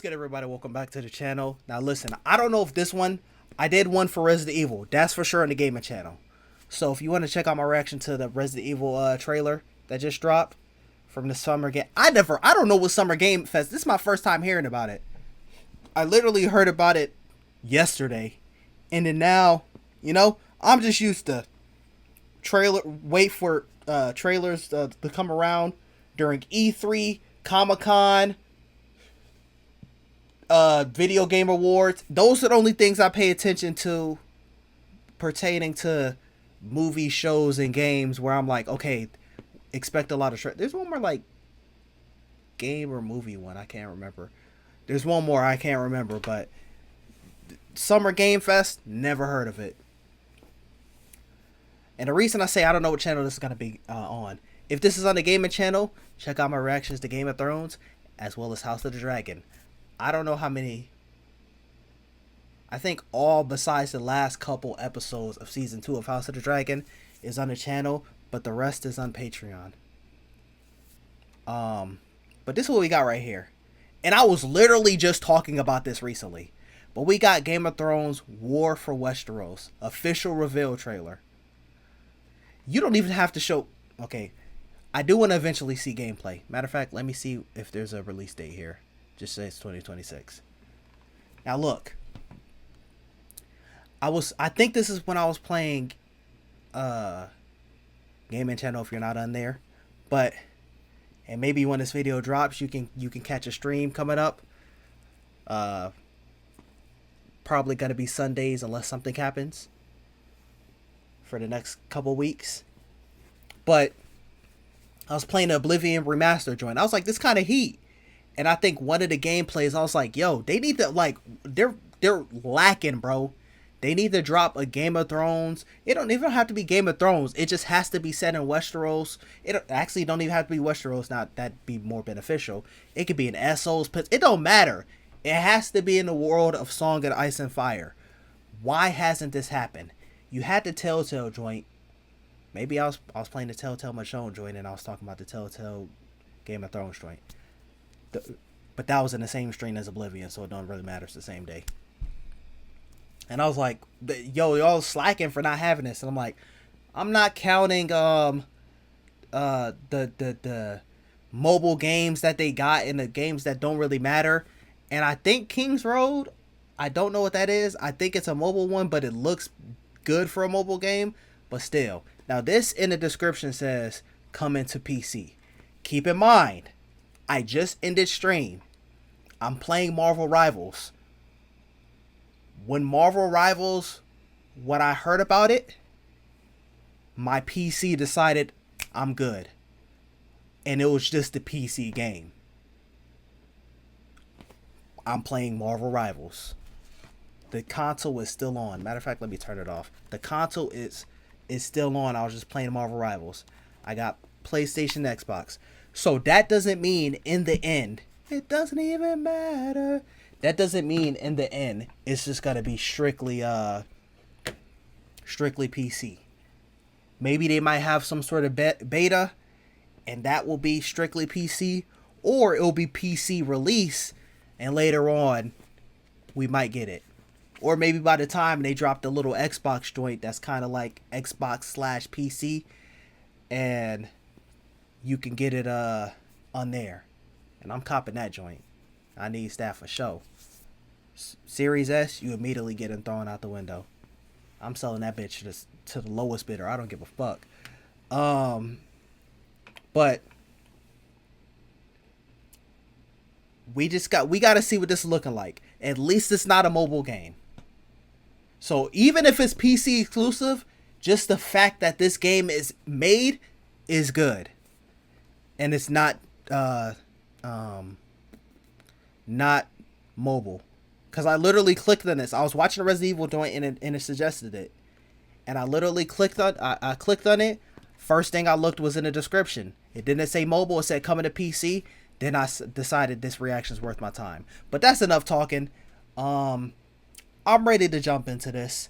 What's good, everybody? Welcome back to the channel. Now listen, I don't know if this one, I did one for Resident Evil. That's for sure on the gaming channel. So if you want to check out my reaction to the Resident Evil trailer that just dropped from the summer game. I don't know what Summer Game Fest. This is my first time hearing about it. I literally heard about it yesterday. And then now, you know, I'm just used to wait for trailers to come around during E3, Comic-Con, video game awards. Those are the only things I pay attention to pertaining to movie shows and games where I'm like, okay, expect a lot of there's one more like game or movie one, I can't remember. There's one more I can't remember, but Summer Game Fest, never heard of it. And the reason I say I don't know what channel this is going to be on. If this is on the gaming channel, check out my reactions to Game of Thrones as well as House of the Dragon. I don't know how many. I think all besides the last couple episodes of season 2 of House of the Dragon is on the channel, but the rest is on Patreon. But this is what we got right here. And I was literally just talking about this recently. But we got Game of Thrones War for Westeros official reveal trailer. You don't even have to show. Okay, I do want to eventually see gameplay. Matter of fact, let me see if there's a release date here. Just says 2026. Now look, I think this is when I was playing gaming channel if you're not on there. But and maybe when this video drops, you can catch a stream coming up. Probably gonna be Sundays unless something happens for the next couple weeks. But I was playing the Oblivion remaster joint. I was like, this kind of heat. And I think one of the gameplays, I was like, yo, they need to, like, they're lacking, bro. They need to drop a Game of Thrones. It don't even have to be Game of Thrones. It just has to be set in Westeros. It actually don't even have to be Westeros. Not that'd be more beneficial. It could be in Essos. It don't matter. It has to be in the world of Song of Ice and Fire. Why hasn't this happened? You had the Telltale joint. Maybe I was playing the Telltale Michonne joint and I was talking about the Telltale Game of Thrones joint. But that was in the same stream as Oblivion, so it don't really matter. It's the same day. And I was like, yo, y'all slacking for not having this. And I'm like, I'm not counting the mobile games that they got and the games that don't really matter. And I think King's Road, I don't know what that is. I think it's a mobile one, but it looks good for a mobile game. But still. Now this in the description says, coming to PC. Keep in mind, I just ended stream. I'm playing Marvel Rivals. When Marvel Rivals, when I heard about it, my PC decided I'm good. And it was just a PC game. I'm playing Marvel Rivals. The console is still on. Matter of fact, let me turn it off. The console is still on. I was just playing Marvel Rivals. I got PlayStation, Xbox. So that doesn't mean in the end, it doesn't even matter. That doesn't mean in the end, it's just gotta be strictly PC. Maybe they might have some sort of beta, and that will be strictly PC, or it will be PC release, and later on, we might get it. Or maybe by the time they drop the little Xbox joint, that's kind of like Xbox/PC, and you can get it on there. And I'm copping that joint. I need that for show. Series S, you immediately get it thrown out the window. I'm selling that bitch to the lowest bidder. I don't give a fuck. But we got to see what this is looking like. At least it's not a mobile game. So even if it's PC exclusive, just the fact that this game is made is good. And it's not mobile. Because I literally clicked on this. I was watching a Resident Evil joint and it suggested it. And I literally clicked on I clicked on it. First thing I looked was in the description. It didn't say mobile. It said coming to PC. Then I decided this reaction is worth my time. But that's enough talking. I'm ready to jump into this.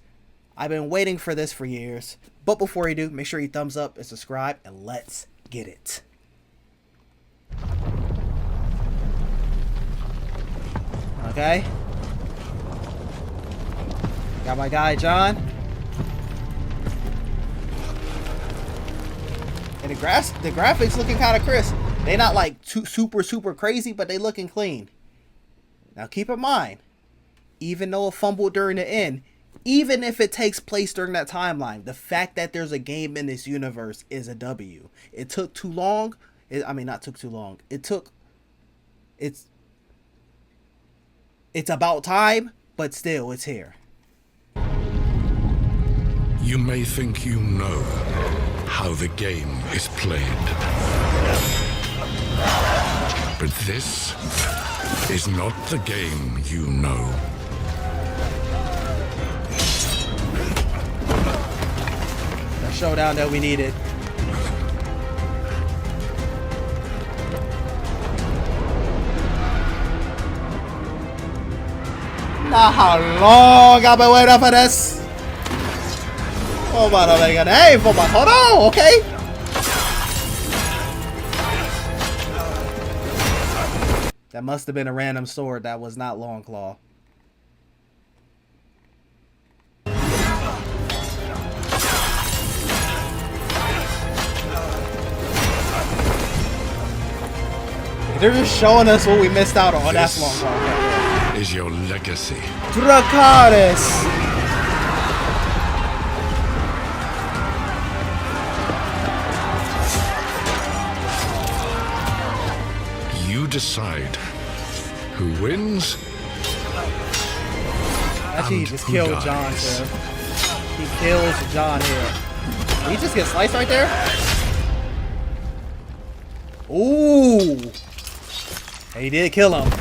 I've been waiting for this for years. But before you do, make sure you thumbs up and subscribe. And let's get it. Okay. Got my guy, John. And the graphics looking kind of crisp. They not like super crazy, but they looking clean. Now keep in mind, even though it fumbled during the end, even if it takes place during that timeline, the fact that there's a game in this universe is a W. It took too long. Not took too long. It's about time, but still, it's here. You may think you know how the game is played. But this is not the game you know. The showdown that we needed. Not how long I've been waiting for this. Oh my god, hey, hold on, okay? That must have been a random sword. That was not Longclaw. They're just showing us what we missed out on. That's Longclaw. Is your legacy. Dracarys. You decide who wins. Actually, he just killed John here. He kills John here. Did he just get sliced right there? Ooh. He did kill him.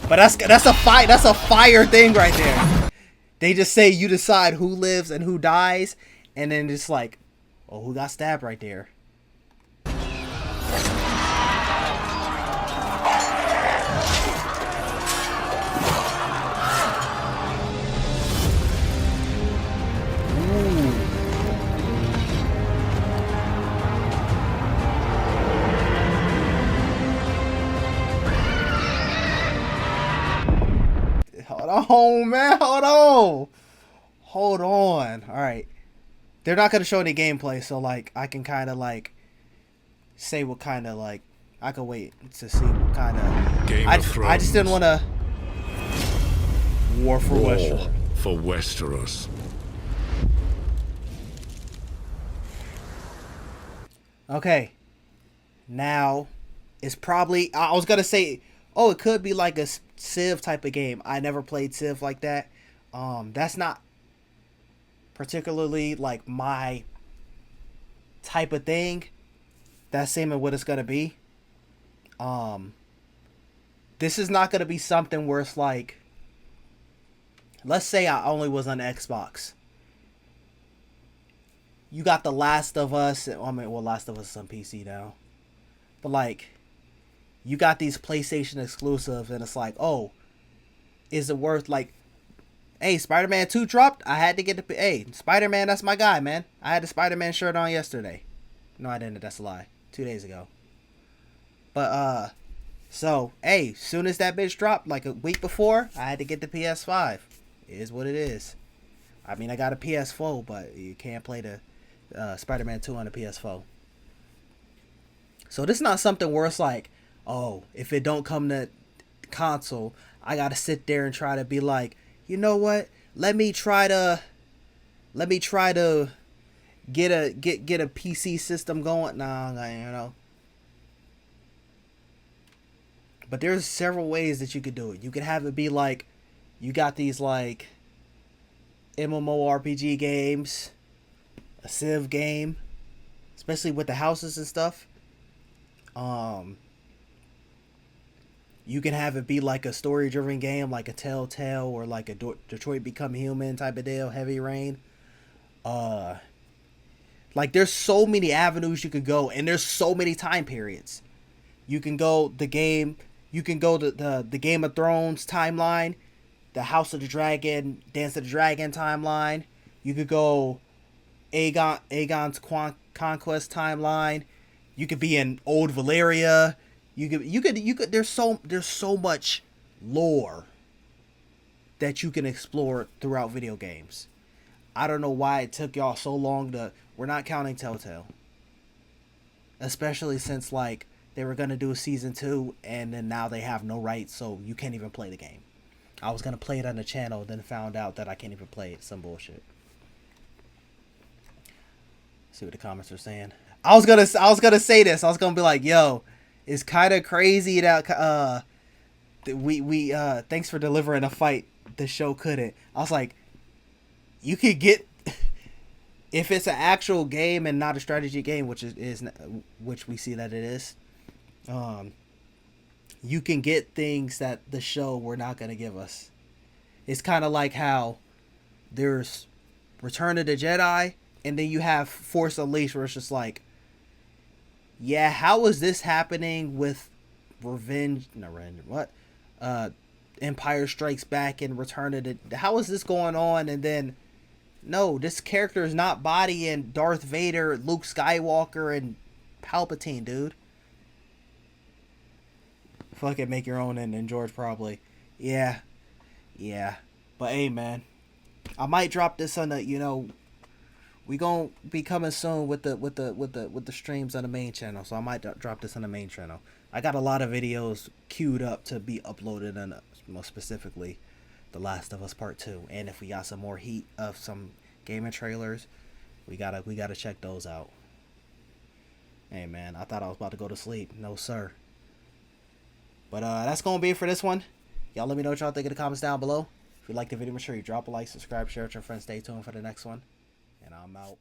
But that's a fight. That's a fire thing right there. They just say you decide who lives and who dies, and then just like, oh, who got stabbed right there? Hold on, man. Hold on. All right. They're not going to show any gameplay, so, like, I can kind of, like, say what kind of, like, I can wait to see what kind of... I just didn't want to... War for Westeros. For Westeros. Okay. Now, it's probably... I was going to say... Oh, it could be like a Civ type of game. I never played Civ like that. That's not particularly like my type of thing. That's seeming what it's gonna be. This is not gonna be something where it's like, let's say I only was on Xbox. You got The Last of Us. Last of Us is on PC now, but like, you got these PlayStation exclusives, and it's like, oh, is it worth, like, hey, Spider-Man 2 dropped, I had to get the, hey, Spider-Man, that's my guy, man. I had the Spider-Man shirt on yesterday. No, I didn't, that's a lie. 2 days ago. But, so, hey, soon as that bitch dropped, like a week before, I had to get the PS5. It is what it is. I mean, I got a PS4, but you can't play the Spider-Man 2 on the PS4. So this is not something where it's like, oh, if it don't come to console, I gotta sit there and try to be like, you know what? Let me try to get a PC system going. Nah, you know. But there's several ways that you could do it. You could have it be like, you got these like MMORPG games, a Civ game, especially with the houses and stuff. You can have it be like a story-driven game, like a Telltale or like a Detroit Become Human type of deal, Heavy Rain. Like, there's so many avenues you could go, and there's so many time periods. You can go the Game of Thrones timeline, the House of the Dragon, Dance of the Dragon timeline. You could go Aegon's Conquest timeline. You could be in Old Valyria. You could there's so much lore that you can explore throughout video games. I don't know why it took y'all so long to... We're not counting Telltale. Especially since, like, they were going to do a season 2, and then now they have no rights, so you can't even play the game. I was going to play it on the channel, then found out that I can't even play it. Some bullshit. See what the comments are saying. I was gonna say this. I was gonna be like, yo, it's kind of crazy that we thanks for delivering a fight the show couldn't. I was like, you could get, if it's an actual game and not a strategy game, which which we see that it is, you can get things that the show were not gonna give us. It's kind of like how there's Return of the Jedi, and then you have Force Unleashed, where it's just like, yeah, how is this happening with Empire Strikes Back and Return of the... How is this going on? And then, no, this character is not bodying Darth Vader, Luke Skywalker, and Palpatine, dude. Fucking make your own, and George probably. Yeah. But hey, man, I might drop this on the, we gonna be coming soon with the streams on the main channel, so I might drop this on the main channel. I got a lot of videos queued up to be uploaded, and most specifically, The Last of Us Part 2. And if we got some more heat of some gaming trailers, we gotta check those out. Hey man, I thought I was about to go to sleep. No sir. But that's gonna be it for this one. Y'all let me know what y'all think in the comments down below. If you like the video, make sure you drop a like, subscribe, share with your friends. Stay tuned for the next one. And I'm out.